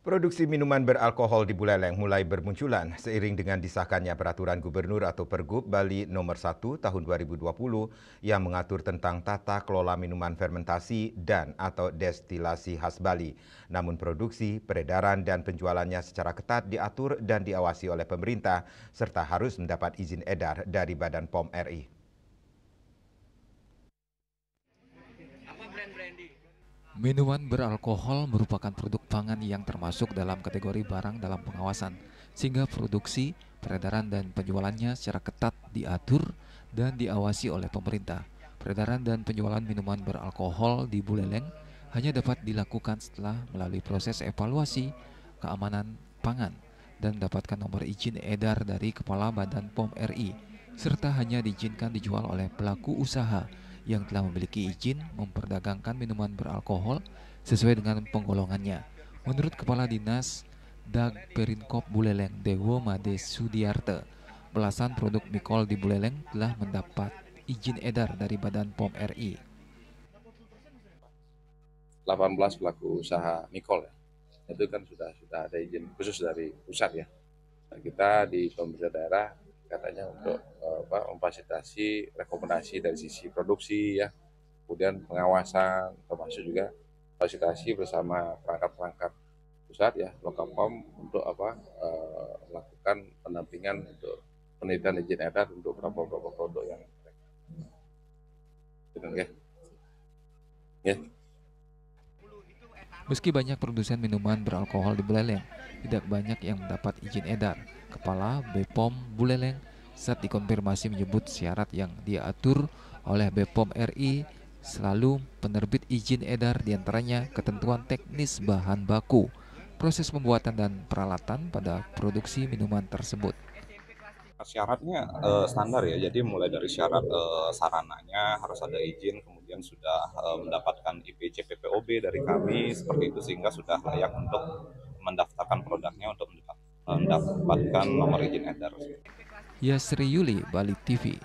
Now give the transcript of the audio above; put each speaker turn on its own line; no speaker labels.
Produksi minuman beralkohol di Buleleng mulai bermunculan seiring dengan disahkannya Peraturan Gubernur atau Pergub Bali Nomor 1 Tahun 2020 yang mengatur tentang tata kelola minuman fermentasi dan atau destilasi khas Bali. Namun produksi, peredaran, dan penjualannya secara ketat diatur dan diawasi oleh pemerintah serta harus mendapat izin edar dari Badan POM RI.
Minuman beralkohol merupakan produk pangan yang termasuk dalam kategori barang dalam pengawasan, sehingga produksi, peredaran, dan penjualannya secara ketat diatur dan diawasi oleh pemerintah. Peredaran dan penjualan minuman beralkohol di Buleleng hanya dapat dilakukan setelah melalui proses evaluasi keamanan pangan dan mendapatkan nomor izin edar dari Kepala Badan POM RI, serta hanya diizinkan dijual oleh pelaku usaha yang telah memiliki izin memperdagangkan minuman beralkohol sesuai dengan penggolongannya. Menurut Kepala Dinas Dag Perinkop Buleleng Dewo Made Sudiarte, belasan produk mikol di Buleleng telah mendapat izin edar dari Badan POM RI.
18 pelaku usaha mikol ya, itu kan sudah ada izin khusus dari pusat ya. Nah, kita di pemerintah daerah katanya untuk memfasilitasi rekomendasi dari sisi produksi ya, kemudian pengawasan termasuk juga fasilitasi bersama perangkat-perangkat pusat ya, Lokapom untuk melakukan pendampingan untuk penelitian izin edar untuk beberapa produk yang ya.
Meski banyak produsen minuman beralkohol di Buleleng, tidak banyak yang mendapat izin edar. Kepala BPOM Buleleng saat dikonfirmasi menyebut syarat yang diatur oleh BPOM RI selalu penerbit izin edar diantaranya ketentuan teknis bahan baku, proses pembuatan dan peralatan pada produksi minuman tersebut.
Syaratnya standar ya, jadi mulai dari syarat sarananya harus ada izin, kemudian sudah mendapatkan IPC PPOB dari kami seperti itu, sehingga sudah layak untuk mendaftarkan produknya untuk mendapatkan nomor izin edar.
Yasri Yuli, Bali TV.